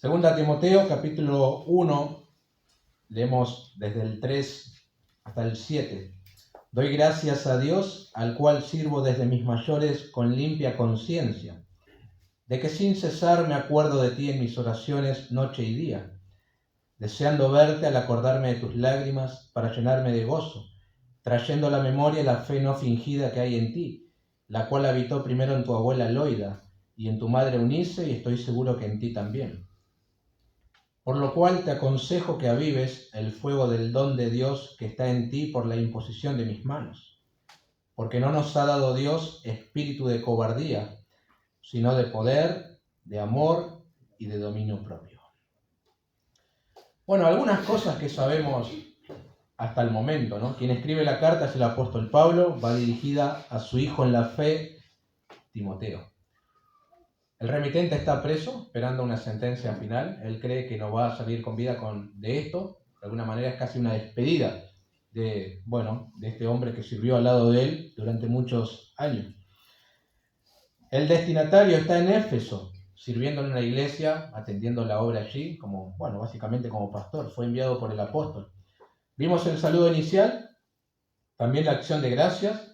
Segunda Timoteo, capítulo 1, leemos desde el 3 hasta el 7. Doy gracias a Dios, al cual sirvo desde mis mayores con limpia conciencia, de que sin cesar me acuerdo de ti en mis oraciones noche y día, deseando verte al acordarme de tus lágrimas para llenarme de gozo, trayendo a la memoria la fe no fingida que hay en ti, la cual habitó primero en tu abuela Loida y en tu madre Eunice, y estoy seguro que en ti también. Por lo cual te aconsejo que avives el fuego del don de Dios que está en ti por la imposición de mis manos. Porque no nos ha dado Dios espíritu de cobardía, sino de poder, de amor y de dominio propio. Bueno, algunas cosas que sabemos hasta el momento, ¿no? Quien escribe la carta es el apóstol Pablo, va dirigida a su hijo en la fe, Timoteo. El remitente está preso, esperando una sentencia final. Él cree que no va a salir con vida de esto. De alguna manera es casi una despedida de este hombre que sirvió al lado de él durante muchos años. El destinatario está en Éfeso, sirviendo en una iglesia, atendiendo la obra allí, básicamente como pastor. Fue enviado por el apóstol. Vimos el saludo inicial, también la acción de gracias.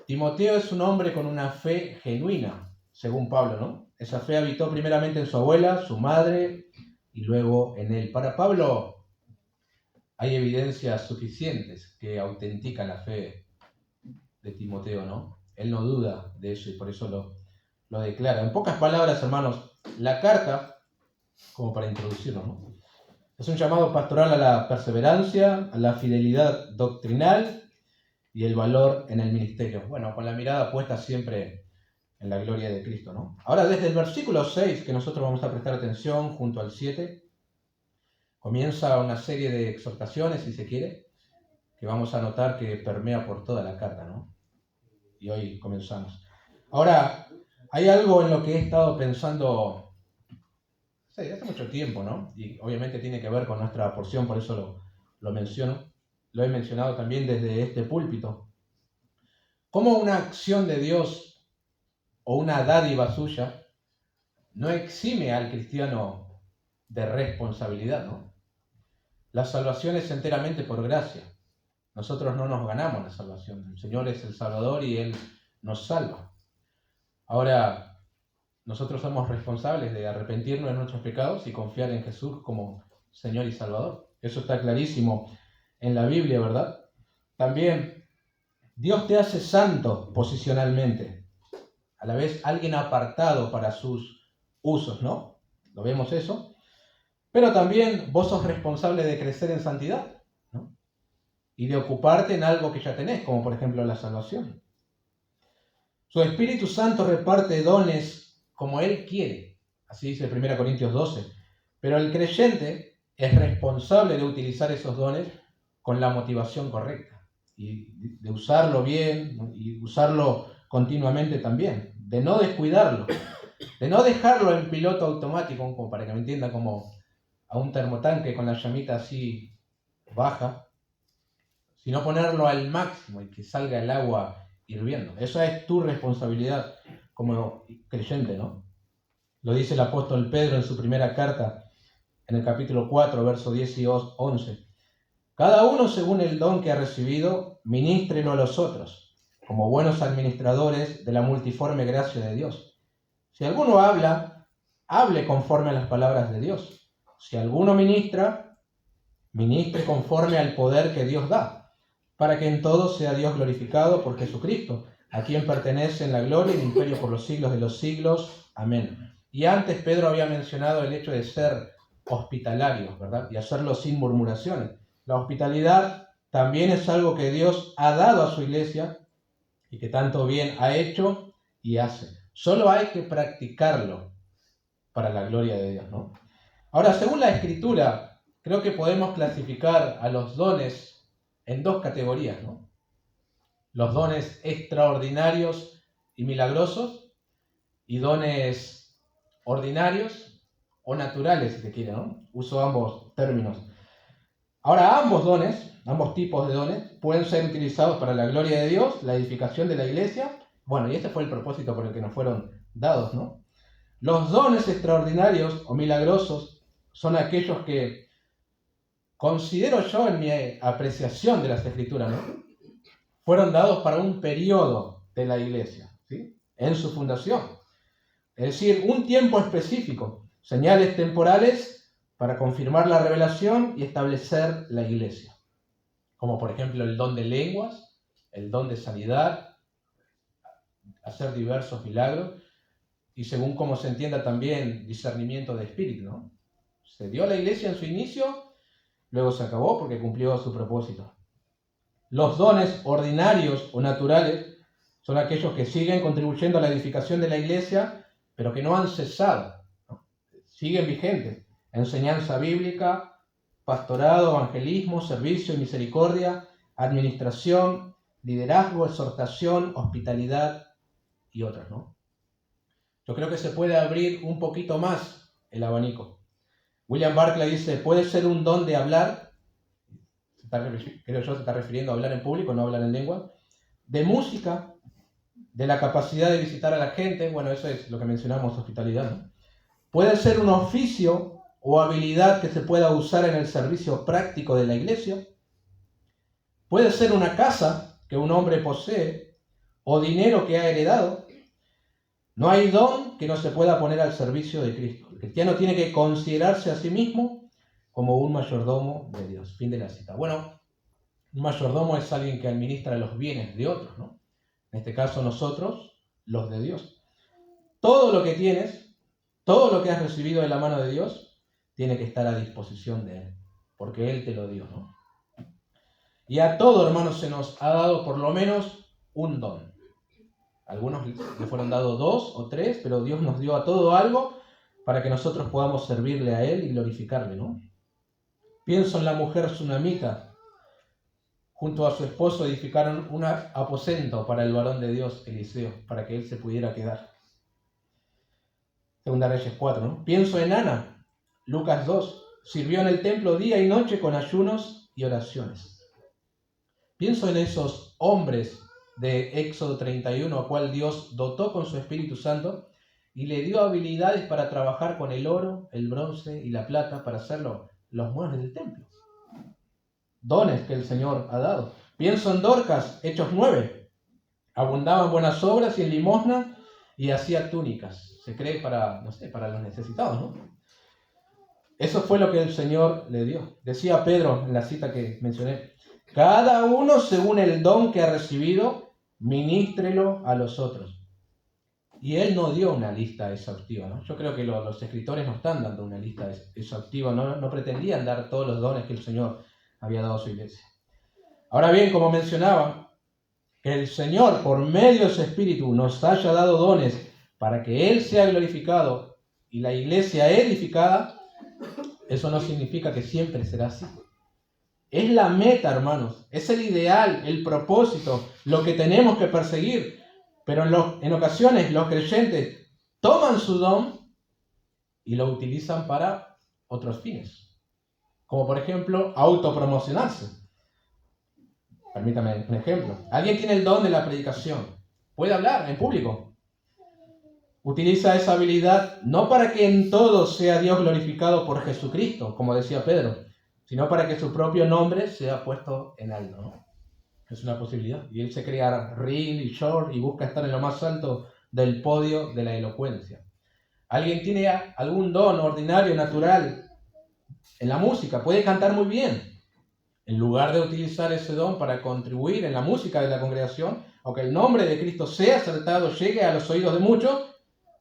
Timoteo es un hombre con una fe genuina, según Pablo, ¿no? Esa fe habitó primeramente en su abuela, su madre, y luego en él. Para Pablo hay evidencias suficientes que autentican la fe de Timoteo, ¿no? Él no duda de eso y por eso lo declara. En pocas palabras, hermanos, la carta, como para introducirlo, ¿no? Es un llamado pastoral a la perseverancia, a la fidelidad doctrinal y el valor en el ministerio. Bueno, con la mirada puesta siempre en la gloria de Cristo, ¿no? Ahora, desde el versículo 6, que nosotros vamos a prestar atención, junto al 7, comienza una serie de exhortaciones, si se quiere, que vamos a notar que permea por toda la carta, ¿no? Y hoy comenzamos. Ahora, hay algo en lo que he estado pensando hace mucho tiempo, ¿no? Y obviamente tiene que ver con nuestra porción, por eso lo menciono. Lo he mencionado también desde este púlpito. ¿Cómo una acción de Dios o una dádiva suya no exime al cristiano de responsabilidad, ¿no? La salvación es enteramente por gracia. Nosotros no nos ganamos la salvación. El Señor es el Salvador y Él nos salva. Ahora, nosotros somos responsables de arrepentirnos de nuestros pecados y confiar en Jesús como Señor y Salvador. Eso está clarísimo en la Biblia, ¿verdad? También, Dios te hace santo posicionalmente. A la vez alguien apartado para sus usos, ¿no? ¿Lo vemos eso? Pero también vos sos responsable de crecer en santidad, ¿no? Y de ocuparte en algo que ya tenés, como por ejemplo la salvación. Su Espíritu Santo reparte dones como Él quiere, así dice 1 Corintios 12. Pero el creyente es responsable de utilizar esos dones con la motivación correcta y de usarlo bien, ¿no? Y usarlo continuamente también, de no descuidarlo, de no dejarlo en piloto automático, como para que me entienda, como a un termotanque con la llamita así baja, sino ponerlo al máximo y que salga el agua hirviendo. Esa es tu responsabilidad como creyente, ¿no? Lo dice el apóstol Pedro en su primera carta, en el capítulo 4, versos 10 y 11. Cada uno según el don que ha recibido, ministrelo a los otros, como buenos administradores de la multiforme gracia de Dios. Si alguno habla, hable conforme a las palabras de Dios. Si alguno ministra, ministre conforme al poder que Dios da, para que en todo sea Dios glorificado por Jesucristo, a quien pertenece en la gloria y el imperio por los siglos de los siglos. Amén. Y antes Pedro había mencionado el hecho de ser hospitalarios, ¿verdad? Y hacerlo sin murmuraciones. La hospitalidad también es algo que Dios ha dado a su iglesia y que tanto bien ha hecho y hace. Solo hay que practicarlo para la gloria de Dios, ¿no? Ahora, según la Escritura, creo que podemos clasificar a los dones en dos categorías, ¿no? Los dones extraordinarios y milagrosos y dones ordinarios o naturales, si se quiere, ¿no? Uso ambos términos. Ahora, ambos tipos de dones, pueden ser utilizados para la gloria de Dios, la edificación de la iglesia. Bueno, y este fue el propósito por el que nos fueron dados, ¿no? Los dones extraordinarios o milagrosos son aquellos que considero yo en mi apreciación de las Escrituras, ¿no? Fueron dados para un periodo de la iglesia, ¿sí? En su fundación. Es decir, un tiempo específico, señales temporales para confirmar la revelación y establecer la iglesia. Como por ejemplo el don de lenguas, el don de sanidad, hacer diversos milagros y según como se entienda también discernimiento de espíritu, ¿no? Se dio a la iglesia en su inicio, luego se acabó porque cumplió su propósito. Los dones ordinarios o naturales son aquellos que siguen contribuyendo a la edificación de la iglesia, pero que no han cesado, ¿no? Siguen vigentes. Enseñanza bíblica, pastorado, evangelismo, servicio y misericordia, administración, liderazgo, exhortación, hospitalidad y otras, ¿no? Yo creo que se puede abrir un poquito más el abanico. William Barclay dice, puede ser un don de hablar, creo yo se está refiriendo a hablar en público, no hablar en lengua, de música, de la capacidad de visitar a la gente, bueno, eso es lo que mencionamos, hospitalidad, ¿no? Puede ser un oficio o habilidad que se pueda usar en el servicio práctico de la iglesia, puede ser una casa que un hombre posee o dinero que ha heredado. No hay don que no se pueda poner al servicio de Cristo. El cristiano tiene que considerarse a sí mismo como un mayordomo de Dios. Fin de la cita. Bueno, un mayordomo es alguien que administra los bienes de otros, ¿no? En este caso nosotros, los de Dios. Todo lo que tienes, todo lo que has recibido de la mano de Dios, tiene que estar a disposición de Él, porque Él te lo dio, ¿no? Y a todo, hermanos, se nos ha dado por lo menos un don. Algunos le fueron dados 2 o 3, pero Dios nos dio a todo algo para que nosotros podamos servirle a Él y glorificarle, ¿no? Pienso en la mujer tsunamita. Junto a su esposo edificaron un aposento para el varón de Dios, Eliseo, para que él se pudiera quedar. Segunda Reyes 4, ¿no? Pienso en Ana, Lucas 2. Sirvió en el templo día y noche con ayunos y oraciones. Pienso en esos hombres de Éxodo 31, a cual Dios dotó con su Espíritu Santo y le dio habilidades para trabajar con el oro, el bronce y la plata para hacer los muebles del templo. Dones que el Señor ha dado. Pienso en Dorcas, Hechos 9. Abundaba en buenas obras y en limosna y hacía túnicas. Se cree para los necesitados, ¿no? Eso fue lo que el Señor le dio. Decía Pedro en la cita que mencioné, cada uno según el don que ha recibido, ministrelo a los otros. Y él no dio una lista exhaustiva, ¿no? Yo creo que los escritores no están dando una lista exhaustiva, no pretendían dar todos los dones que el Señor había dado a su iglesia. Ahora bien, como mencionaba, que el Señor por medio de su Espíritu nos haya dado dones para que Él sea glorificado y la iglesia edificada, eso no significa que siempre será así. Es la meta, hermanos, es el ideal, el propósito, lo que tenemos que perseguir. Pero en ocasiones los creyentes toman su don y lo utilizan para otros fines. Como por ejemplo, autopromocionarse. Permítame un ejemplo. Alguien tiene el don de la predicación. Puede hablar en público. Utiliza esa habilidad no para que en todo sea Dios glorificado por Jesucristo, como decía Pedro, sino para que su propio nombre sea puesto en alto, ¿no? Es una posibilidad. Y él se crea reel y short y busca estar en lo más alto del podio de la elocuencia. Alguien tiene algún don ordinario, natural, en la música, puede cantar muy bien. En lugar de utilizar ese don para contribuir en la música de la congregación, aunque el nombre de Cristo sea acertado, llegue a los oídos de muchos,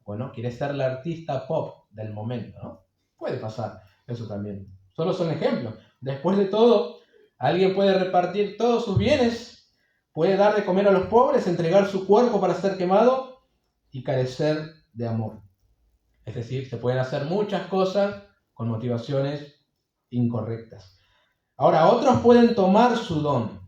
bueno, quiere ser la artista pop del momento, ¿no? Puede pasar eso también. Solo son ejemplos. Después de todo, alguien puede repartir todos sus bienes, puede dar de comer a los pobres, entregar su cuerpo para ser quemado y carecer de amor. Es decir, se pueden hacer muchas cosas con motivaciones incorrectas. Ahora, otros pueden tomar su don.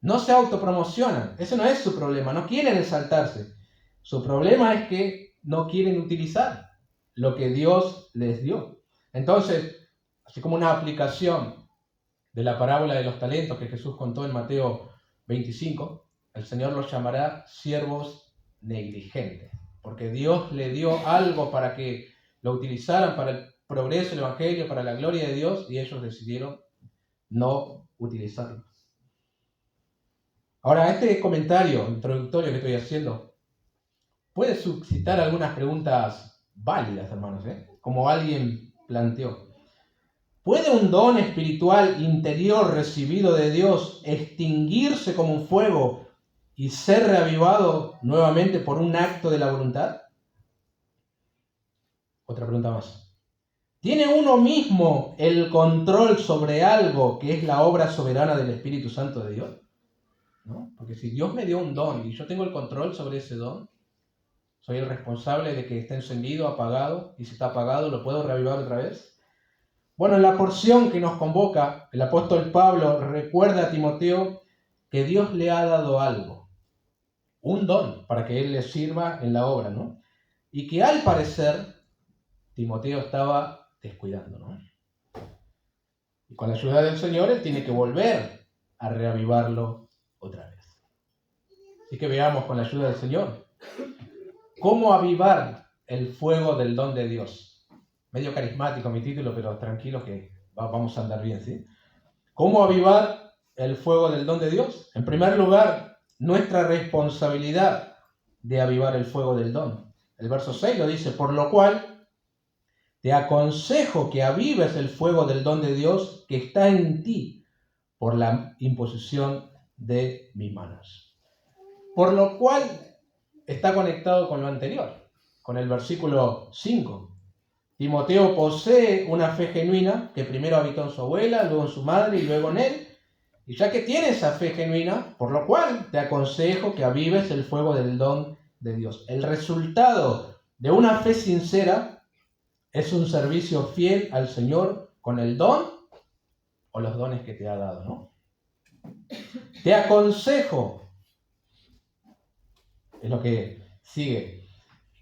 No se autopromocionan. Ese no es su problema. No quieren exaltarse. Su problema es que no quieren utilizar lo que Dios les dio. Entonces, así como una aplicación de la parábola de los talentos que Jesús contó en Mateo 25, el Señor los llamará siervos negligentes. Porque Dios le dio algo para que lo utilizaran para el progreso el Evangelio, para la gloria de Dios, y ellos decidieron no utilizarlo. Ahora, este comentario introductorio que estoy haciendo puede suscitar algunas preguntas válidas, hermanos, como alguien planteó. ¿Puede un don espiritual interior recibido de Dios extinguirse como un fuego y ser reavivado nuevamente por un acto de la voluntad? Otra pregunta más. ¿Tiene uno mismo el control sobre algo que es la obra soberana del Espíritu Santo de Dios? ¿No? Porque si Dios me dio un don y yo tengo el control sobre ese don, soy el responsable de que esté encendido, apagado, y si está apagado, ¿lo puedo reavivar otra vez? Bueno, en la porción que nos convoca, el apóstol Pablo recuerda a Timoteo que Dios le ha dado algo, un don, para que él le sirva en la obra, ¿no? Y que al parecer Timoteo estaba descuidando, ¿no? Y con la ayuda del Señor, él tiene que volver a reavivarlo otra vez. Así que veamos con la ayuda del Señor cómo avivar el fuego del don de Dios. Medio carismático mi título, pero tranquilos que vamos a andar bien, ¿sí? ¿Cómo avivar el fuego del don de Dios? En primer lugar, nuestra responsabilidad de avivar el fuego del don. El verso 6 lo dice, por lo cual te aconsejo que avives el fuego del don de Dios que está en ti por la imposición de mis manos. Por lo cual está conectado con lo anterior, con el versículo 5. Timoteo posee una fe genuina que primero habitó en su abuela, luego en su madre y luego en él. Y ya que tiene esa fe genuina, por lo cual te aconsejo que avives el fuego del don de Dios. El resultado de una fe sincera es un servicio fiel al Señor con el don o los dones que te ha dado, ¿no? Te aconsejo, es lo que sigue.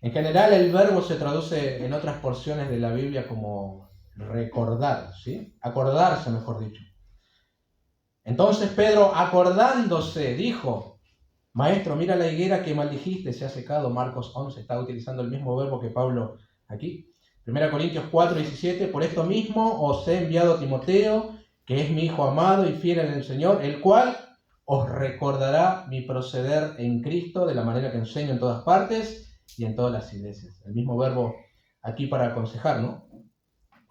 En general el verbo se traduce en otras porciones de la Biblia como recordar, ¿sí? Acordarse, mejor dicho. Entonces Pedro, acordándose, dijo, Maestro, mira la higuera que maldijiste, se ha secado. Marcos 11, está utilizando el mismo verbo que Pablo aquí. 1 Corintios 4, 17, por esto mismo os he enviado a Timoteo, que es mi hijo amado y fiel en el Señor, el cual os recordará mi proceder en Cristo de la manera que enseño en todas partes y en todas las iglesias. El mismo verbo aquí para aconsejar, ¿no?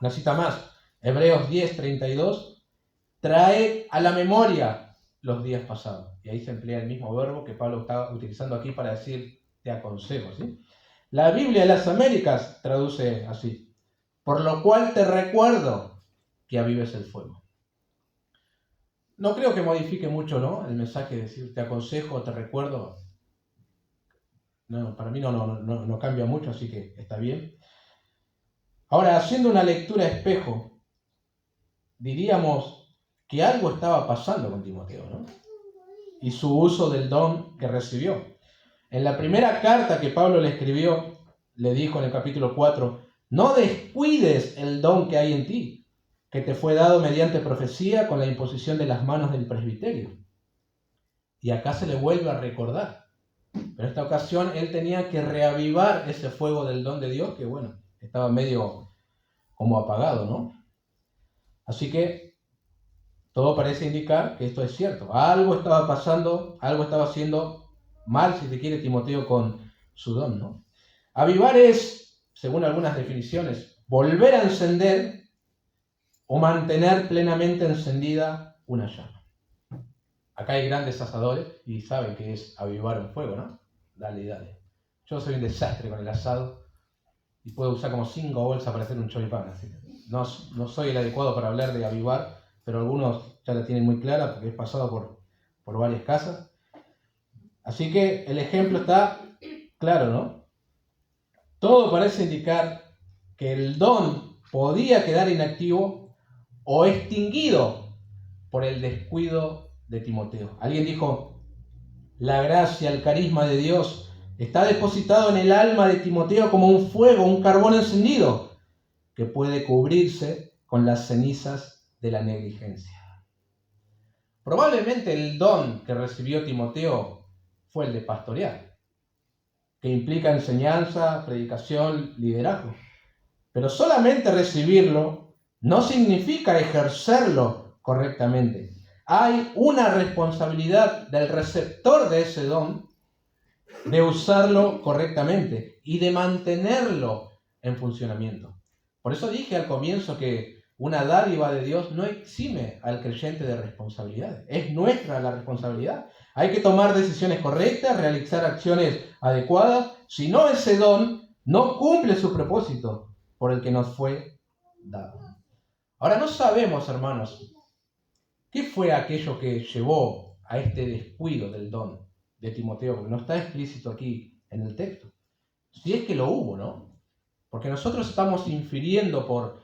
Una cita más, Hebreos 10, 32, trae a la memoria los días pasados. Y ahí se emplea el mismo verbo que Pablo está utilizando aquí para decir te aconsejo, ¿sí? La Biblia de las Américas traduce así, por lo cual te recuerdo que avives el fuego. No creo que modifique mucho, ¿no? El mensaje de decir te aconsejo, te recuerdo. No, para mí no cambia mucho, así que está bien. Ahora, haciendo una lectura espejo, diríamos que algo estaba pasando con Timoteo, ¿no? Y su uso del don que recibió. En la primera carta que Pablo le escribió, le dijo en el capítulo 4, no descuides el don que hay en ti, que te fue dado mediante profecía con la imposición de las manos del presbiterio. Y acá se le vuelve a recordar. Pero en esta ocasión él tenía que reavivar ese fuego del don de Dios que, bueno, estaba medio como apagado, ¿no? Así que todo parece indicar que esto es cierto. Algo estaba pasando, algo estaba haciendo mal, si se quiere, Timoteo con su don, ¿no? Avivar es, según algunas definiciones, volver a encender o mantener plenamente encendida una llama. Acá hay grandes asadores y saben que es avivar un fuego, ¿no? Dale, dale. Yo soy un desastre con el asado y puedo usar como 5 bolsas para hacer un choripán. Así que no soy el adecuado para hablar de avivar, pero algunos ya la tienen muy clara porque he pasado por varias casas. Así que el ejemplo está claro, ¿no? Todo parece indicar que el don podía quedar inactivo o extinguido por el descuido de Timoteo. Alguien dijo, la gracia, el carisma de Dios está depositado en el alma de Timoteo como un fuego, un carbón encendido, que puede cubrirse con las cenizas de la negligencia. Probablemente el don que recibió Timoteo fue el de pastorear, que implica enseñanza, predicación, liderazgo. Pero solamente recibirlo no significa ejercerlo correctamente. Hay una responsabilidad del receptor de ese don de usarlo correctamente y de mantenerlo en funcionamiento. Por eso dije al comienzo que una dádiva de Dios no exime al creyente de responsabilidades. Es nuestra la responsabilidad. Hay que tomar decisiones correctas, realizar acciones adecuadas. Si no, ese don no cumple su propósito por el que nos fue dado. Ahora no sabemos, hermanos, qué fue aquello que llevó a este descuido del don de Timoteo, porque no está explícito aquí en el texto. Si es que lo hubo, ¿no? Porque nosotros estamos infiriendo por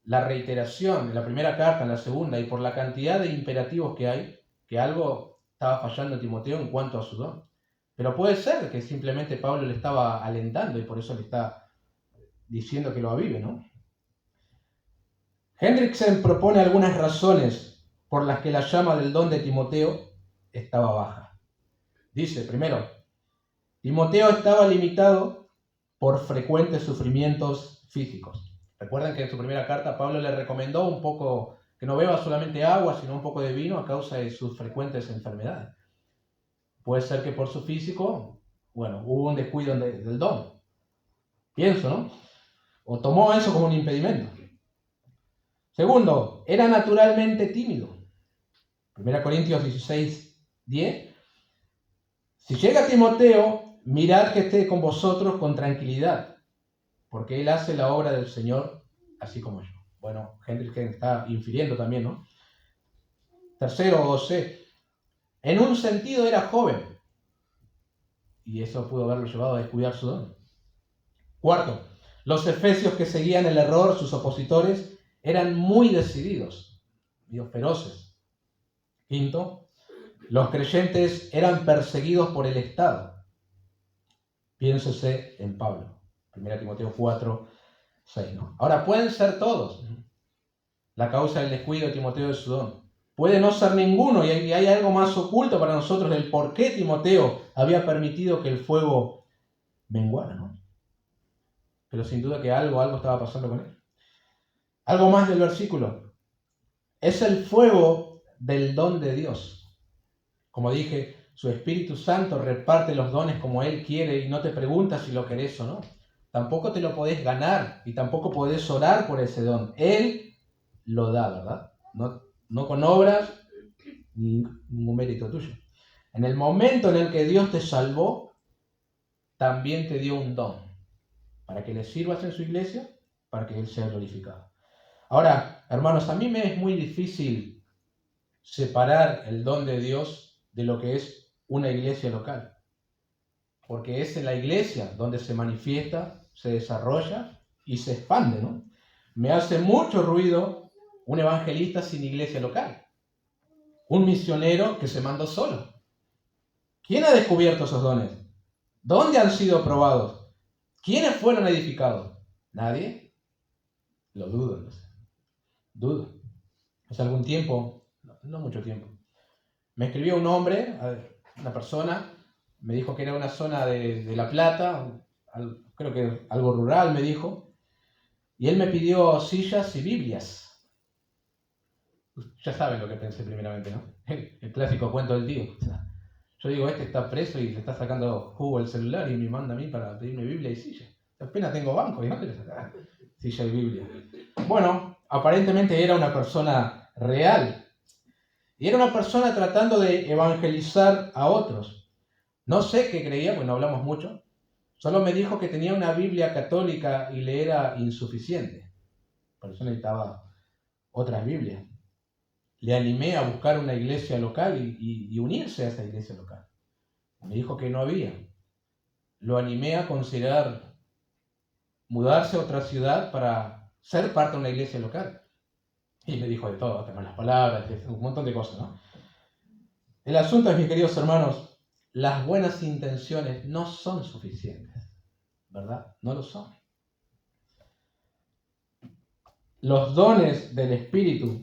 la reiteración de la primera carta en la segunda y por la cantidad de imperativos que hay, que algo estaba fallando en Timoteo en cuanto a su don. Pero puede ser que simplemente Pablo le estaba alentando y por eso le está diciendo que lo avive, ¿no? Hendriksen propone algunas razones por las que la llama del don de Timoteo estaba baja. Dice, primero, Timoteo estaba limitado por frecuentes sufrimientos físicos. Recuerden que en su primera carta Pablo le recomendó un poco que no beba solamente agua, sino un poco de vino a causa de sus frecuentes enfermedades. Puede ser que por su físico, hubo un descuido del don. Pienso, ¿no? O tomó eso como un impedimento. Segundo, era naturalmente tímido. 1 Corintios 16:10. Si llega Timoteo, mirad que esté con vosotros con tranquilidad, porque él hace la obra del Señor así como yo. Bueno, Hendrik está infiriendo también, ¿no? Tercero, o C. En un sentido era joven, y eso pudo haberlo llevado a descuidar su don. Cuarto, los efesios que seguían el error, sus opositores, eran muy decididos, feroces. Quinto, los creyentes eran perseguidos por el Estado. Piénsese en Pablo. 1 Timoteo 4:6, ¿no? Ahora, pueden ser todos la causa del descuido de Timoteo de su don. Puede no ser ninguno, y hay algo más oculto para nosotros del por qué Timoteo había permitido que el fuego menguara, ¿no? Pero sin duda que algo estaba pasando con él. Algo más del versículo. Es el fuego del don de Dios. Como dije, su Espíritu Santo reparte los dones como Él quiere y no te pregunta si lo querés o no. Tampoco te lo podés ganar y tampoco podés orar por ese don. Él lo da, ¿verdad? No con obras ni ningún mérito tuyo. En el momento en el que Dios te salvó, también te dio un don para que le sirvas en su iglesia, para que Él sea glorificado. Ahora, hermanos, a mí me es muy difícil separar el don de Dios de lo que es una iglesia local. Porque es en la iglesia donde se manifiesta, se desarrolla y se expande, ¿no? Me hace mucho ruido un evangelista sin iglesia local. Un misionero que se mandó solo. ¿Quién ha descubierto esos dones? ¿Dónde han sido probados? ¿Quiénes fueron edificados? ¿Nadie? Lo dudo, no sé. Dudo. Hace algún tiempo, no mucho tiempo, me escribió un hombre, una persona, me dijo que era una zona de La Plata, creo que algo rural me dijo, y él me pidió sillas y Biblias. Ya saben lo que pensé primeramente, ¿no? El clásico cuento del tío. O sea, yo digo, este está preso y le está sacando jugo el celular y me manda a mí para pedirme Biblia y silla. Apenas tengo banco, ¿y no te le sacas silla y Biblia? Bueno, aparentemente era una persona real. Y era una persona tratando de evangelizar a otros. No sé qué creía, porque no hablamos mucho. Solo me dijo que tenía una Biblia católica y le era insuficiente. Por eso necesitaba otras Biblias. Le animé a buscar una iglesia local y unirse a esa iglesia local. Me dijo que no había. Lo animé a considerar mudarse a otra ciudad para ser parte de una iglesia local. Y me dijo de todo, hasta con las palabras, un montón de cosas, ¿no? El asunto es, mis queridos hermanos, las buenas intenciones no son suficientes, ¿verdad? No lo son. Los dones del Espíritu,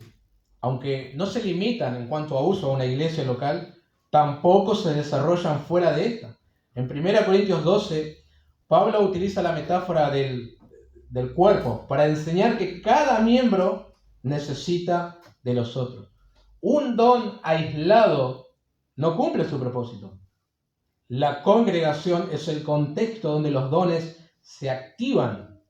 aunque no se limitan en cuanto a uso a una iglesia local, tampoco se desarrollan fuera de esta. En 1 Corintios 12, Pablo utiliza la metáfora del del cuerpo, para enseñar que cada miembro necesita de los otros. Un don aislado no cumple su propósito. La congregación es el contexto donde los dones se activan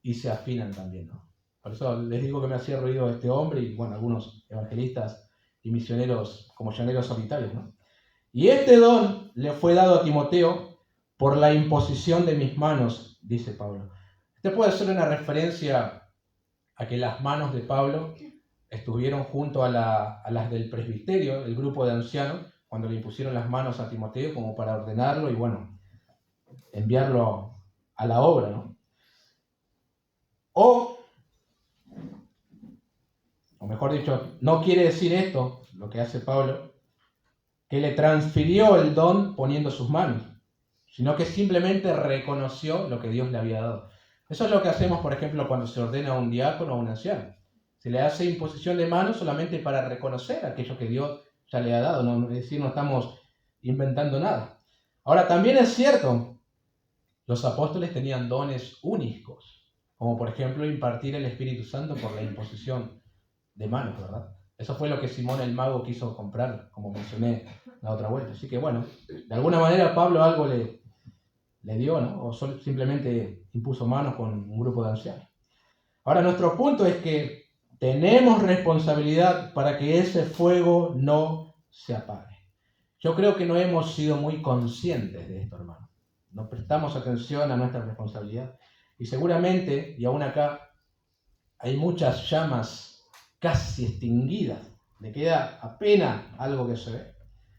y se afinan también, ¿no? Por eso les digo que me hacía ruido este hombre y, bueno, algunos evangelistas y misioneros como llaneros solitarios, ¿no? Y este don le fue dado a Timoteo por la imposición de mis manos, dice Pablo. Este puede ser una referencia a que las manos de Pablo estuvieron junto a las del presbiterio, el grupo de ancianos, cuando le impusieron las manos a Timoteo como para ordenarlo y, bueno, enviarlo a la obra, ¿no? O mejor dicho, no quiere decir esto, lo que hace Pablo, que le transfirió el don poniendo sus manos, sino que simplemente reconoció lo que Dios le había dado. Eso es lo que hacemos, por ejemplo, cuando se ordena a un diácono o a un anciano. Se le hace imposición de manos solamente para reconocer aquello que Dios ya le ha dado, ¿no? Es decir, no estamos inventando nada. Ahora, también es cierto, los apóstoles tenían dones únicos, como por ejemplo impartir el Espíritu Santo por la imposición de manos, ¿verdad? Eso fue lo que Simón el Mago quiso comprar, como mencioné la otra vuelta. Así que bueno, de alguna manera Pablo algo le dio, ¿no? O simplemente impuso manos con un grupo de ancianos. Ahora, nuestro punto es que tenemos responsabilidad para que ese fuego no se apague. Yo creo que no hemos sido muy conscientes de esto, hermano. No prestamos atención a nuestra responsabilidad. Y seguramente, y aún acá, hay muchas llamas casi extinguidas, le queda apenas algo que se ve,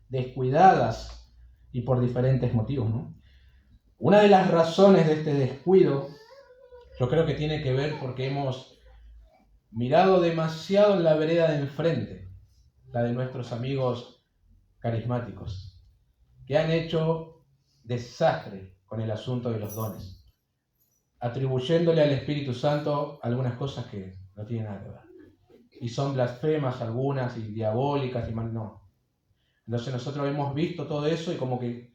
descuidadas y por diferentes motivos, ¿no? Una de las razones de este descuido, yo creo que tiene que ver porque hemos mirado demasiado en la vereda de enfrente, la de nuestros amigos carismáticos, que han hecho desastre con el asunto de los dones, atribuyéndole al Espíritu Santo algunas cosas que no tienen nada que ver. Y son blasfemas algunas y diabólicas y mal, no. Entonces nosotros hemos visto todo eso y como que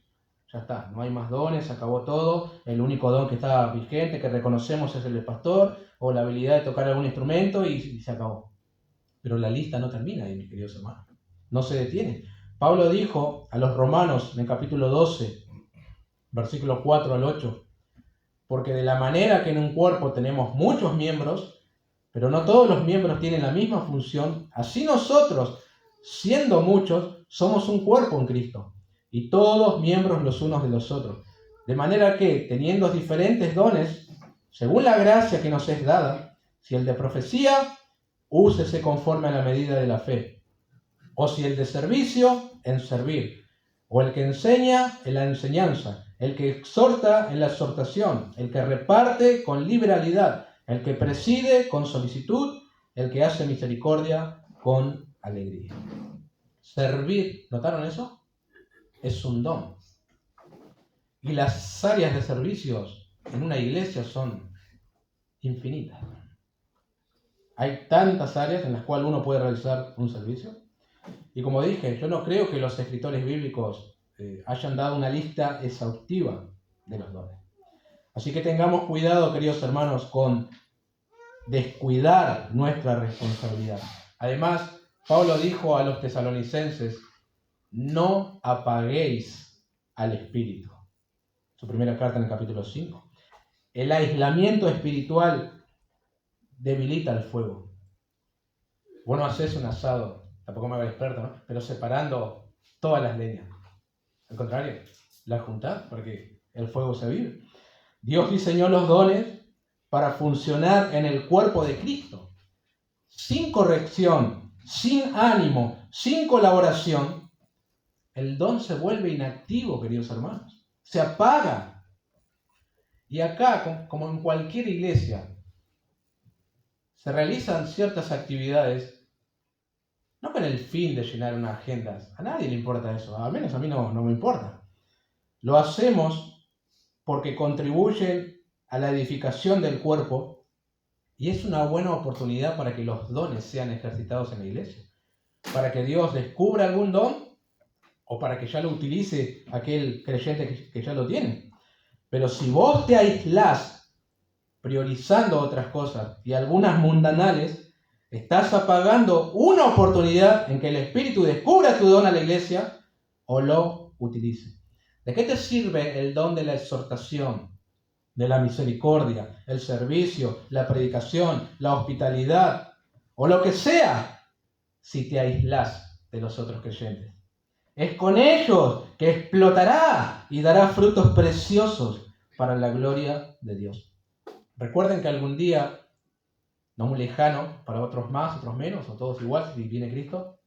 ya está, no hay más dones, se acabó todo, el único don que está vigente, que reconocemos es el del pastor, o la habilidad de tocar algún instrumento y se acabó. Pero la lista no termina ahí, mis queridos hermanos, no se detiene. Pablo dijo a los romanos en el capítulo 12, versículo 4 al 8, porque de la manera que en un cuerpo tenemos muchos miembros, pero no todos los miembros tienen la misma función, así nosotros, siendo muchos, somos un cuerpo en Cristo, y todos miembros los unos de los otros. De manera que, teniendo diferentes dones, según la gracia que nos es dada, si el de profecía, úsese conforme a la medida de la fe, o si el de servicio, en servir, o el que enseña, en la enseñanza, el que exhorta, en la exhortación, el que reparte, con liberalidad, el que preside con solicitud, el que hace misericordia con alegría. Servir, ¿notaron eso? Es un don. Y las áreas de servicios en una iglesia son infinitas. Hay tantas áreas en las cuales uno puede realizar un servicio. Y como dije, yo no creo que los escritores bíblicos hayan dado una lista exhaustiva de los dones. Así que tengamos cuidado, queridos hermanos, con descuidar nuestra responsabilidad. Además, Pablo dijo a los tesalonicenses, no apaguéis al espíritu. Su primera carta en el capítulo 5. El aislamiento espiritual debilita el fuego. Vos no haces un asado, tampoco me hago experto, ¿no? Pero separando todas las leñas. Al contrario, las juntás para que el fuego se avive. Dios diseñó los dones para funcionar en el cuerpo de Cristo. Sin corrección, sin ánimo, sin colaboración, el don se vuelve inactivo, queridos hermanos. Se apaga. Y acá, como en cualquier iglesia, se realizan ciertas actividades, no con el fin de llenar unas agendas. A nadie le importa eso, al menos a mí no me importa. Lo hacemos porque contribuyen a la edificación del cuerpo y es una buena oportunidad para que los dones sean ejercitados en la iglesia. Para que Dios descubra algún don o para que ya lo utilice aquel creyente que ya lo tiene. Pero si vos te aislás priorizando otras cosas y algunas mundanales, estás apagando una oportunidad en que el Espíritu descubra tu don a la iglesia o lo utilice. ¿De qué te sirve el don de la exhortación, de la misericordia, el servicio, la predicación, la hospitalidad o lo que sea si te aíslas de los otros creyentes? Es con ellos que explotará y dará frutos preciosos para la gloria de Dios. Recuerden que algún día, no muy lejano, para otros más, otros menos, o todos igual, si viene Cristo,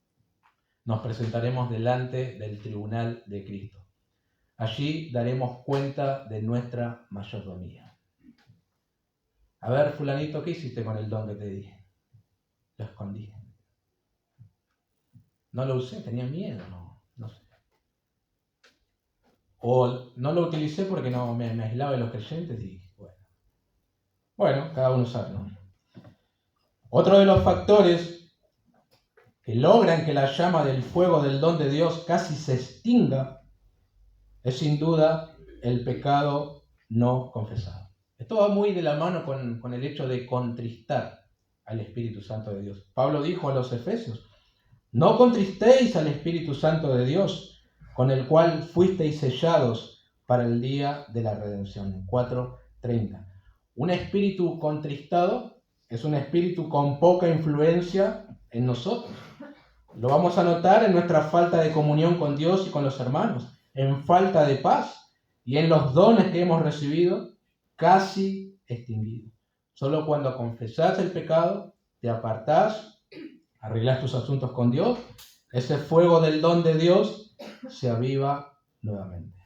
nos presentaremos delante del tribunal de Cristo. Allí daremos cuenta de nuestra mayordomía. A ver, fulanito, ¿qué hiciste con el don que te dije? Lo escondí. No lo usé, tenía miedo, no sé. O no lo utilicé porque no me aislaba de los creyentes y bueno, cada uno sabe, ¿no? Otro de los factores que logran que la llama del fuego del don de Dios casi se extinga es sin duda el pecado no confesado. Esto va muy de la mano con el hecho de contristar al Espíritu Santo de Dios. Pablo dijo a los Efesios: no contristéis al Espíritu Santo de Dios, con el cual fuisteis sellados para el día de la redención. 4:30. Un espíritu contristado es un espíritu con poca influencia en nosotros. Lo vamos a notar en nuestra falta de comunión con Dios y con los hermanos, en falta de paz y en los dones que hemos recibido casi extinguidos. Solo cuando confesás el pecado, te apartás, arreglás tus asuntos con Dios, ese fuego del don de Dios se aviva nuevamente.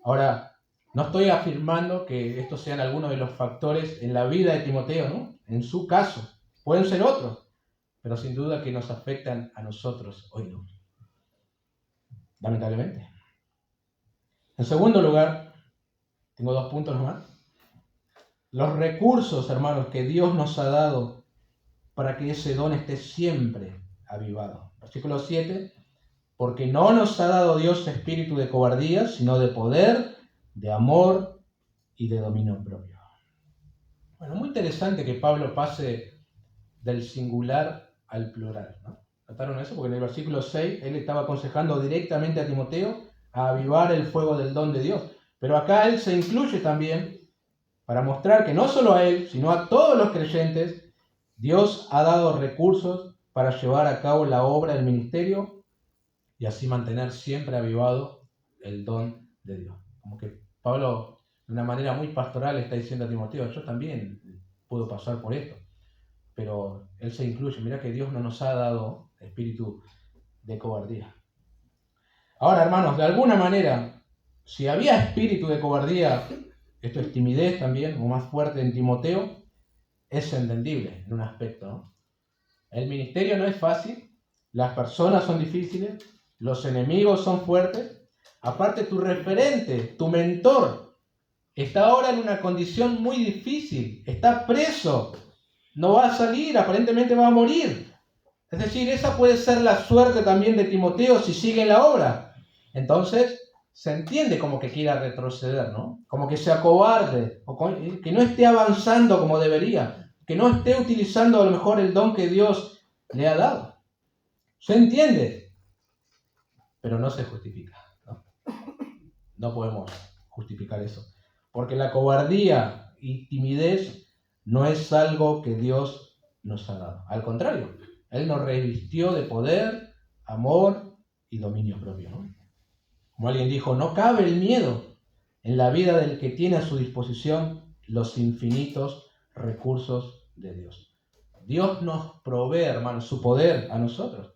Ahora, no estoy afirmando que estos sean algunos de los factores en la vida de Timoteo, ¿no? En su caso, pueden ser otros, pero sin duda que nos afectan a nosotros hoy no. Lamentablemente. En segundo lugar, tengo 2 puntos más. Los recursos, hermanos, que Dios nos ha dado para que ese don esté siempre avivado. Versículo 7. Porque no nos ha dado Dios espíritu de cobardía, sino de poder, de amor y de dominio propio. Bueno, muy interesante que Pablo pase del singular al plural, ¿no? ¿Notaron eso? Porque en el versículo 6 él estaba aconsejando directamente a Timoteo a avivar el fuego del don de Dios. Pero acá él se incluye también para mostrar que no solo a él, sino a todos los creyentes, Dios ha dado recursos para llevar a cabo la obra del ministerio y así mantener siempre avivado el don de Dios. Como que Pablo, de una manera muy pastoral, está diciendo a Timoteo: yo también puedo pasar por esto. Pero él se incluye. Mirá que Dios no nos ha dado espíritu de cobardía. Ahora, hermanos, de alguna manera, si había espíritu de cobardía, esto es timidez también, o más fuerte en Timoteo, es entendible en un aspecto, ¿no? El ministerio no es fácil, las personas son difíciles, los enemigos son fuertes. Aparte, tu referente, tu mentor, está ahora en una condición muy difícil, está preso. No va a salir, aparentemente va a morir. Es decir, esa puede ser la suerte también de Timoteo si sigue en la obra. Entonces, se entiende como que quiera retroceder, ¿no? Como que se acobarde, o que no esté avanzando como debería, que no esté utilizando a lo mejor el don que Dios le ha dado. Se entiende, pero no se justifica, ¿no? No podemos justificar eso. Porque la cobardía y timidez no es algo que Dios nos ha dado. Al contrario, Él nos revistió de poder, amor y dominio propio, ¿no? Como alguien dijo, no cabe el miedo en la vida del que tiene a su disposición los infinitos recursos de Dios. Dios nos provee, hermanos, su poder a nosotros,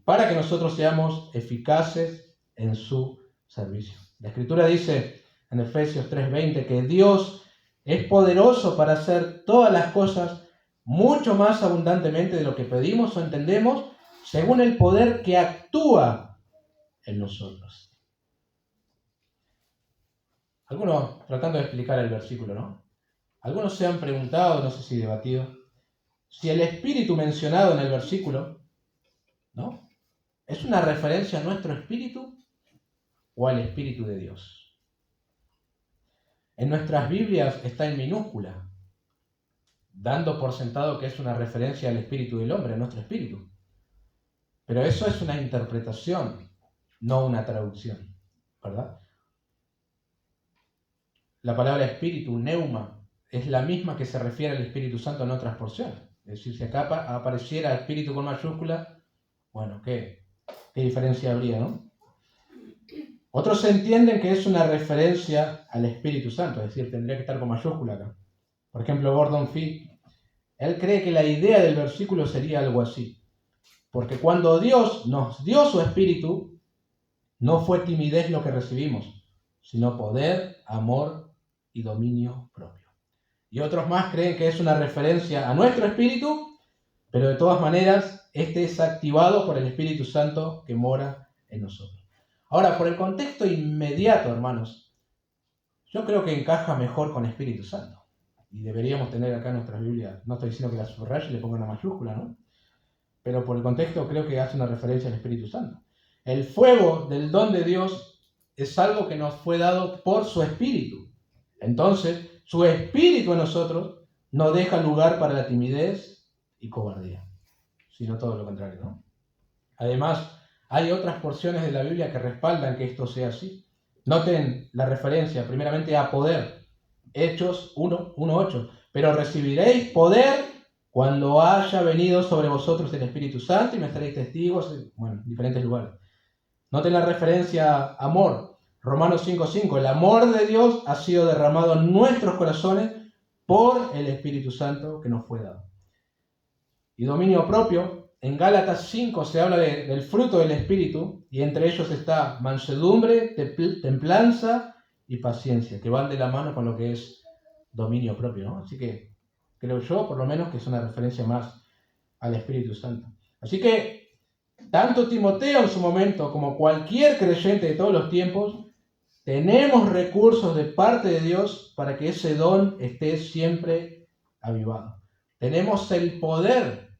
para que nosotros seamos eficaces en su servicio. La Escritura dice en Efesios 3:20 que Dios es poderoso para hacer todas las cosas mucho más abundantemente de lo que pedimos o entendemos, según el poder que actúa en nosotros. Algunos, tratando de explicar el versículo, ¿no? Algunos se han preguntado, no sé si debatido, si el espíritu mencionado en el versículo, ¿no?, ¿es una referencia a nuestro espíritu o al Espíritu de Dios? en nuestras Biblias está en minúscula, dando por sentado que es una referencia al espíritu del hombre, a nuestro espíritu. Pero eso es una interpretación, no una traducción, ¿verdad? La palabra espíritu, neuma, es la misma que se refiere al Espíritu Santo en otras porciones. Es decir, si acá apareciera espíritu con mayúscula, bueno, ¿qué diferencia habría, no? Otros entienden que es una referencia al Espíritu Santo, es decir, tendría que estar con mayúscula acá. Por ejemplo, Gordon Fee, él cree que la idea del versículo sería algo así. Porque cuando Dios nos dio su Espíritu, no fue timidez lo que recibimos, sino poder, amor y dominio propio. Y otros más creen que es una referencia a nuestro espíritu, pero de todas maneras, este es activado por el Espíritu Santo que mora en nosotros. Ahora, por el contexto inmediato, hermanos, yo creo que encaja mejor con Espíritu Santo. Y deberíamos tener acá en nuestras Biblias, no estoy diciendo que la subraye y le ponga una mayúscula, ¿no? Pero por el contexto creo que hace una referencia al Espíritu Santo. El fuego del don de Dios es algo que nos fue dado por su Espíritu. Entonces, su Espíritu en nosotros no deja lugar para la timidez y cobardía, sino todo lo contrario, ¿no? Además, hay otras porciones de la Biblia que respaldan que esto sea así. Noten la referencia primeramente a poder. Hechos 1:8. Pero recibiréis poder cuando haya venido sobre vosotros el Espíritu Santo y me estaréis testigos en diferentes lugares. Noten la referencia a amor. Romanos 5:5. El amor de Dios ha sido derramado en nuestros corazones por el Espíritu Santo que nos fue dado. Y dominio propio. En Gálatas 5 se habla del fruto del Espíritu y entre ellos está mansedumbre, templanza y paciencia, que van de la mano con lo que es dominio propio, ¿no? Así que creo yo, por lo menos, que es una referencia más al Espíritu Santo. Así que tanto Timoteo en su momento como cualquier creyente de todos los tiempos, tenemos recursos de parte de Dios para que ese don esté siempre avivado. Tenemos el poder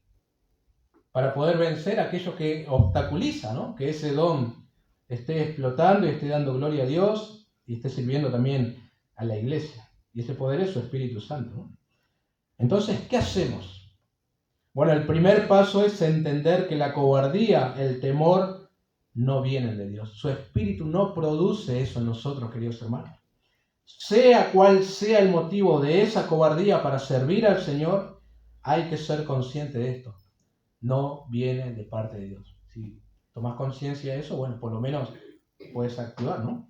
para poder vencer aquello que obstaculiza, ¿no? Que ese don esté explotando y esté dando gloria a Dios y esté sirviendo también a la iglesia. Y ese poder es su Espíritu Santo, ¿no? Entonces, ¿qué hacemos? Bueno, el primer paso es entender que la cobardía, el temor, no vienen de Dios. Su Espíritu no produce eso en nosotros, queridos hermanos. Sea cual sea el motivo de esa cobardía para servir al Señor, hay que ser consciente de esto. No viene de parte de Dios. Si tomas conciencia de eso, bueno, por lo menos puedes actuar, ¿no?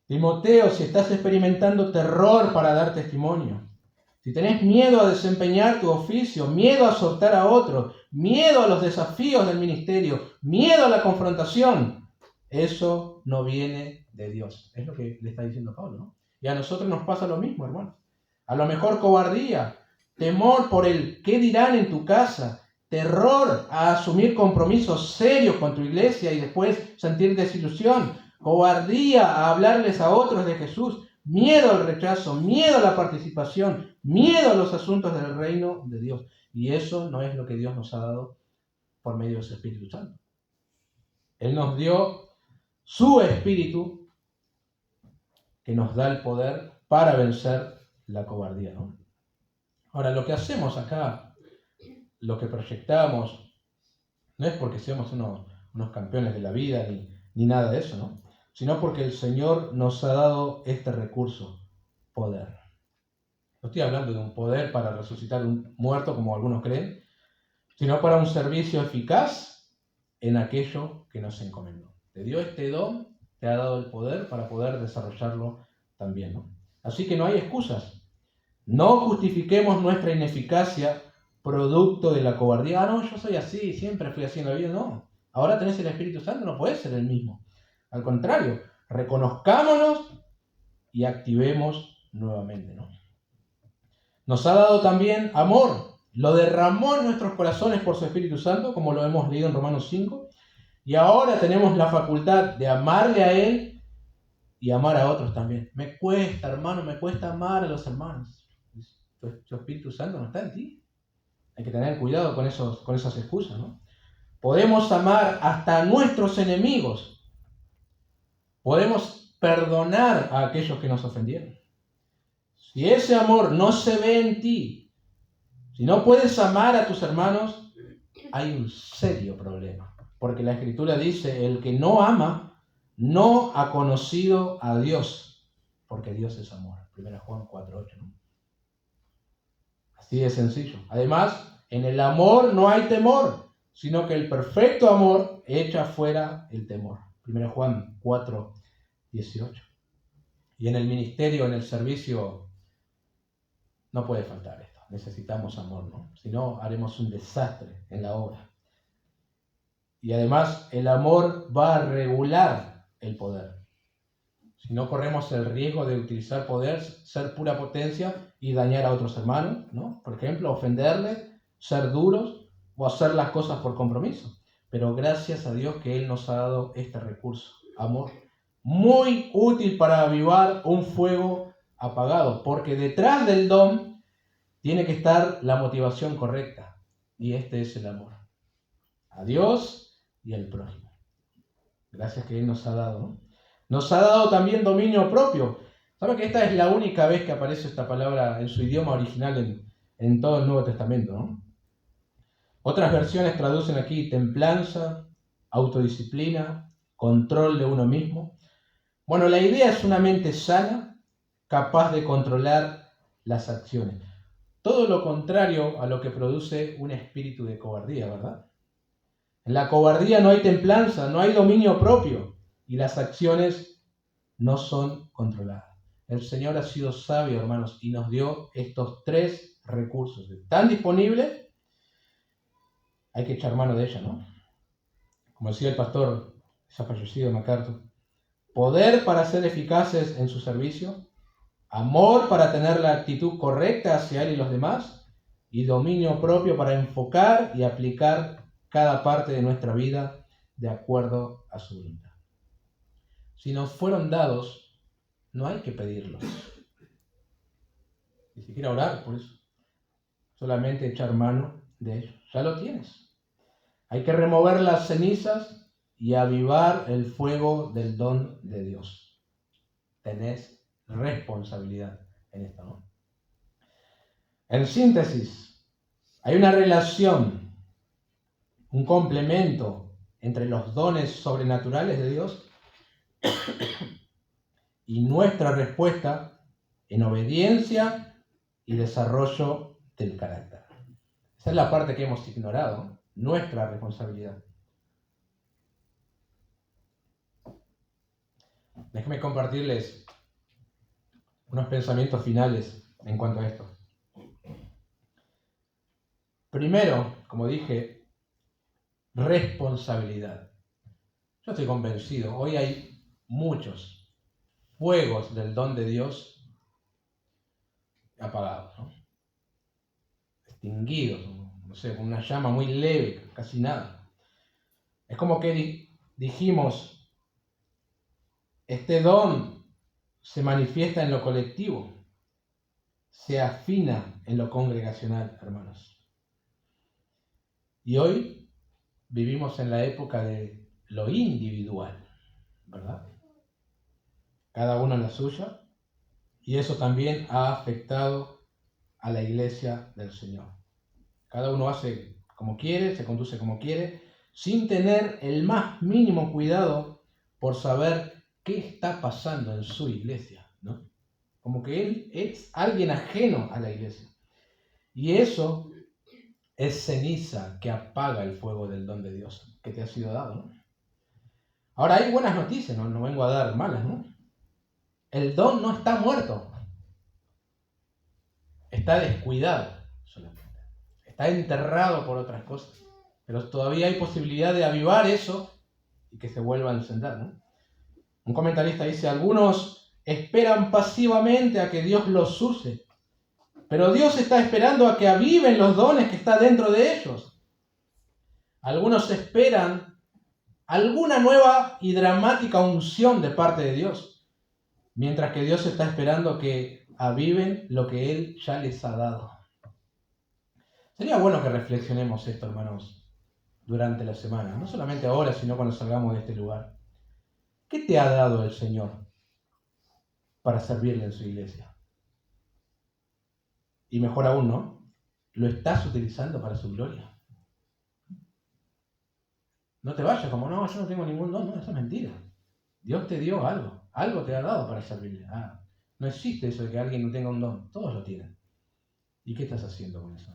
Timoteo, si estás experimentando terror para dar testimonio, si tenés miedo a desempeñar tu oficio, miedo a soltar a otros, miedo a los desafíos del ministerio, miedo a la confrontación, eso no viene de Dios. Es lo que le está diciendo Pablo, ¿no? Y a nosotros nos pasa lo mismo, hermano. A lo mejor cobardía, temor por el qué dirán en tu casa, terror a asumir compromisos serios con tu iglesia y después sentir desilusión, cobardía a hablarles a otros de Jesús, miedo al rechazo, miedo a la participación, miedo a los asuntos del reino de Dios. Y eso no es lo que Dios nos ha dado por medio de su Espíritu Santo. Él nos dio su Espíritu que nos da el poder para vencer la cobardía, ¿no? Ahora, lo que hacemos acá, lo que proyectamos, no es porque seamos unos campeones de la vida ni nada de eso, ¿no? Sino porque el Señor nos ha dado este recurso, poder. No estoy hablando de un poder para resucitar un muerto, como algunos creen, sino para un servicio eficaz en aquello que nos encomendó. Te dio este don, te ha dado el poder para poder desarrollarlo también, ¿no? Así que no hay excusas. No justifiquemos nuestra ineficacia producto de la cobardía. Ah, no, yo soy así, siempre fui así en la vida. No, ahora tenés el Espíritu Santo, no puedes ser el mismo. Al contrario, reconozcámonos y activemos nuevamente, ¿no? Nos ha dado también amor. Lo derramó en nuestros corazones por su Espíritu Santo, como lo hemos leído en Romanos 5. Y ahora tenemos la facultad de amarle a Él y amar a otros también. Me cuesta, hermano, me cuesta amar a los hermanos. Tu Espíritu Santo no está en ti. Hay que tener cuidado con esas excusas, ¿no? Podemos amar hasta a nuestros enemigos. Podemos perdonar a aquellos que nos ofendieron. Si ese amor no se ve en ti, si no puedes amar a tus hermanos, hay un serio problema. Porque la Escritura dice, el que no ama, no ha conocido a Dios, porque Dios es amor. 1 Juan 4:8, ¿no? Así de sencillo. Además, en el amor no hay temor, sino que el perfecto amor echa fuera el temor. 1 Juan 4:18. Y en el ministerio, en el servicio, no puede faltar esto. Necesitamos amor, ¿no? Si no, haremos un desastre en la obra. Y además, el amor va a regular el poder. Si no, corremos el riesgo de utilizar poder, ser pura potencia y dañar a otros hermanos, ¿no? Por ejemplo, ofenderles, ser duros o hacer las cosas por compromiso. Pero gracias a Dios que Él nos ha dado este recurso, amor, muy útil para avivar un fuego apagado, porque detrás del don tiene que estar la motivación correcta, y este es el amor a Dios y al prójimo. Gracias que Él nos ha dado, ¿no? Nos ha dado también dominio propio. ¿Saben que esta es la única vez que aparece esta palabra en su idioma original en todo el Nuevo Testamento, ¿no? Otras versiones traducen aquí templanza, autodisciplina, control de uno mismo. Bueno, la idea es una mente sana, capaz de controlar las acciones. Todo lo contrario a lo que produce un espíritu de cobardía, ¿verdad? En la cobardía no hay templanza, no hay dominio propio y las acciones no son controladas. El Señor ha sido sabio, hermanos, y nos dio estos tres recursos. Están disponibles, hay que echar mano de ella, ¿no? Como decía el pastor, ya fallecido, MacArthur, poder para ser eficaces en su servicio, amor para tener la actitud correcta hacia Él y los demás, y dominio propio para enfocar y aplicar cada parte de nuestra vida de acuerdo a su voluntad. Si nos fueron dados, no hay que pedirlos. Ni siquiera orar por eso. Solamente echar mano de ellos. Ya lo tienes. Hay que remover las cenizas y avivar el fuego del don de Dios. Tenés responsabilidad en esto, ¿no? En síntesis, hay una relación, un complemento entre los dones sobrenaturales de Dios y nuestra respuesta en obediencia y desarrollo del carácter. Esa es la parte que hemos ignorado, nuestra responsabilidad. Déjenme compartirles unos pensamientos finales en cuanto a esto. Primero, como dije, responsabilidad. Yo estoy convencido, hoy hay muchos fuegos del don de Dios apagados, ¿no? Extinguidos, no sé, con una llama muy leve, casi nada. Es como que dijimos, este don se manifiesta en lo colectivo, se afina en lo congregacional, hermanos. Y hoy vivimos en la época de lo individual, ¿verdad? Cada uno en la suya, y eso también ha afectado a la iglesia del Señor. Cada uno hace como quiere, se conduce como quiere, sin tener el más mínimo cuidado por saber qué está pasando en su iglesia, ¿no? Como que él es alguien ajeno a la iglesia. Y eso es ceniza que apaga el fuego del don de Dios que te ha sido dado, ¿no? Ahora hay buenas noticias, no vengo a dar malas, ¿no? El don no está muerto. Está descuidado solamente. Está enterrado por otras cosas. Pero todavía hay posibilidad de avivar eso y que se vuelva a encender, ¿no? Un comentarista dice, algunos esperan pasivamente a que Dios los use, pero Dios está esperando a que aviven los dones que está dentro de ellos. Algunos esperan alguna nueva y dramática unción de parte de Dios, mientras que Dios está esperando que aviven lo que Él ya les ha dado. Sería bueno que reflexionemos esto, hermanos, durante la semana, no solamente ahora, sino cuando salgamos de este lugar. ¿Qué te ha dado el Señor? para servirle en su iglesia. Y mejor aún, ¿no? ¿Lo estás utilizando para su gloria? No te vayas como, no, yo no tengo ningún don. No, eso es mentira. Dios te dio algo te ha dado para servirle. No existe eso de que alguien no tenga un don. Todos lo tienen. ¿Y qué estás haciendo con eso?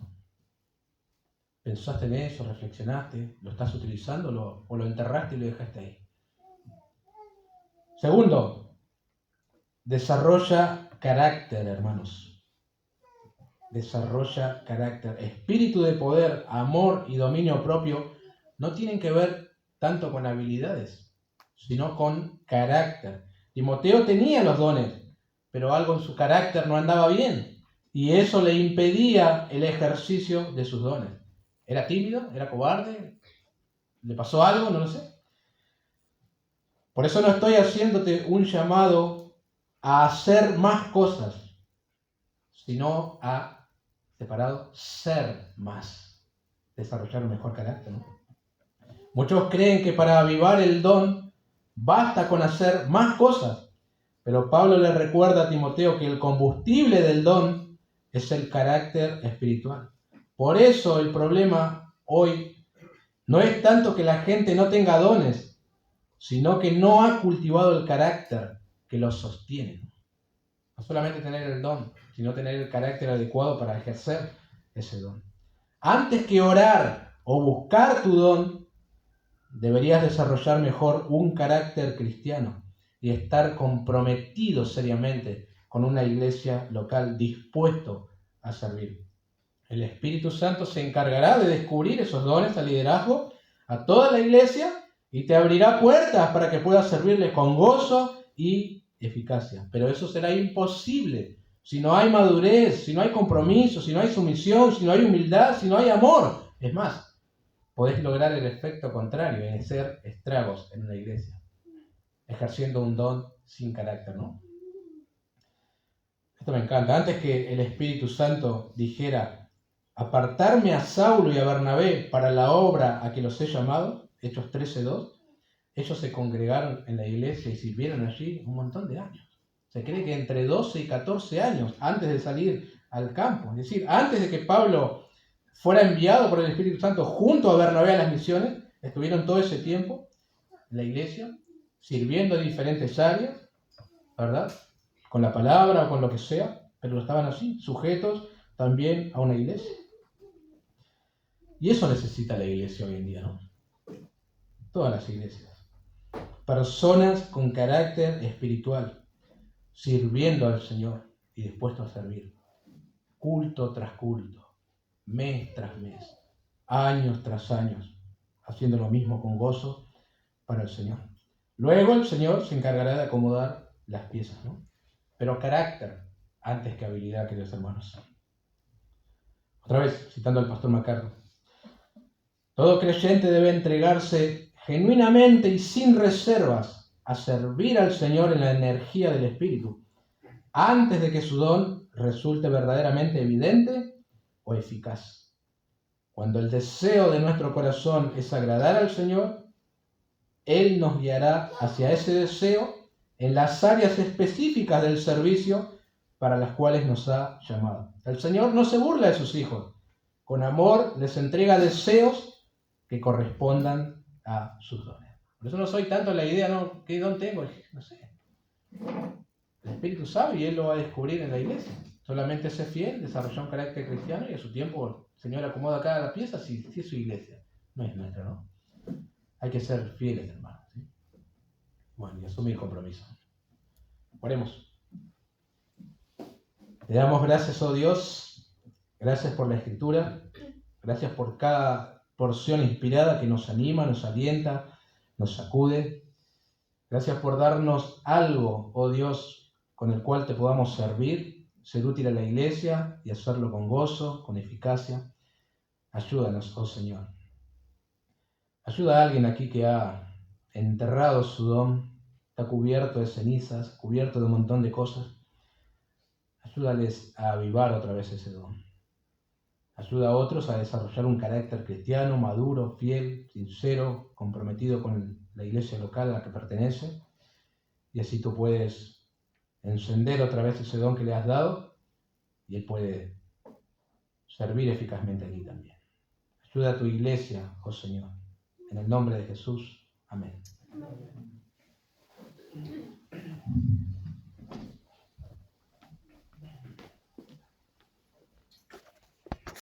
¿Pensaste en eso? ¿Reflexionaste? ¿Lo estás utilizando o lo enterraste y lo dejaste ahí? Segundo, desarrolla carácter, hermanos. Desarrolla carácter. Espíritu de poder, amor y dominio propio no tienen que ver tanto con habilidades, sino con carácter. Timoteo tenía los dones, pero algo en su carácter no andaba bien, y eso le impedía el ejercicio de sus dones. ¿Era tímido? ¿Era cobarde? ¿Le pasó algo? No lo sé. Por eso no estoy haciéndote un llamado a hacer más cosas, sino a, separado, ser más. Desarrollar un mejor carácter, ¿no? Muchos creen que para avivar el don basta con hacer más cosas, pero Pablo le recuerda a Timoteo que el combustible del don es el carácter espiritual. Por eso el problema hoy no es tanto que la gente no tenga dones, sino que no ha cultivado el carácter que los sostiene. No solamente tener el don, sino tener el carácter adecuado para ejercer ese don. Antes que orar o buscar tu don, deberías desarrollar mejor un carácter cristiano y estar comprometido seriamente con una iglesia local dispuesto a servir. El Espíritu Santo se encargará de descubrir esos dones al liderazgo, a toda la iglesia, y te abrirá puertas para que puedas servirle con gozo y eficacia. Pero eso será imposible si no hay madurez, si no hay compromiso, si no hay sumisión, si no hay humildad, si no hay amor. Es más, podés lograr el efecto contrario y hacer estragos en una iglesia, ejerciendo un don sin carácter, ¿no? Esto me encanta. Antes que el Espíritu Santo dijera, apartarme a Saulo y a Bernabé para la obra a que los he llamado, Hechos 13:2, ellos se congregaron en la iglesia y sirvieron allí un montón de años. Se cree que entre 12 y 14 años antes de salir al campo. Es decir, antes de que Pablo fuera enviado por el Espíritu Santo junto a Bernabé a las misiones, estuvieron todo ese tiempo en la iglesia, sirviendo en diferentes áreas, ¿verdad? Con la palabra o con lo que sea, pero estaban así, sujetos también a una iglesia. Y eso necesita la iglesia hoy en día, ¿no? Todas las iglesias. Personas con carácter espiritual, sirviendo al Señor y dispuestos a servir. Culto tras culto, mes tras mes, años tras años, haciendo lo mismo con gozo para el Señor. Luego el Señor se encargará de acomodar las piezas, ¿no? Pero carácter antes que habilidad, queridos hermanos. Otra vez, citando al pastor MacArthur. Todo creyente debe entregarse genuinamente y sin reservas a servir al Señor en la energía del Espíritu, antes de que su don resulte verdaderamente evidente o eficaz. Cuando el deseo de nuestro corazón es agradar al Señor, Él nos guiará hacia ese deseo en las áreas específicas del servicio para las cuales nos ha llamado. El Señor no se burla de sus hijos. Con amor les entrega deseos que correspondan a sus dones. Por eso no soy tanto la idea, ¿no? ¿Qué don tengo? No sé. El Espíritu sabe y Él lo va a descubrir en la iglesia. Solamente sé fiel, desarrolla un carácter cristiano y a su tiempo el Señor acomoda cada pieza si es su iglesia. No es nuestra, ¿no? Hay que ser fieles, hermanos, ¿sí? Bueno, y asumir compromiso. Oremos. Te damos gracias, oh Dios. Gracias por la Escritura. Gracias por cada porción inspirada que nos anima, nos alienta, nos sacude. Gracias por darnos algo, oh Dios, con el cual te podamos servir, ser útil a la iglesia y hacerlo con gozo, con eficacia. Ayúdanos, oh Señor. Ayuda a alguien aquí que ha enterrado su don, está cubierto de cenizas, cubierto de un montón de cosas. Ayúdales a avivar otra vez ese don. Ayuda a otros a desarrollar un carácter cristiano, maduro, fiel, sincero, comprometido con la iglesia local a la que pertenece. Y así tú puedes encender otra vez ese don que le has dado y Él puede servir eficazmente allí también. Ayuda a tu iglesia, oh Señor. En el nombre de Jesús. Amén.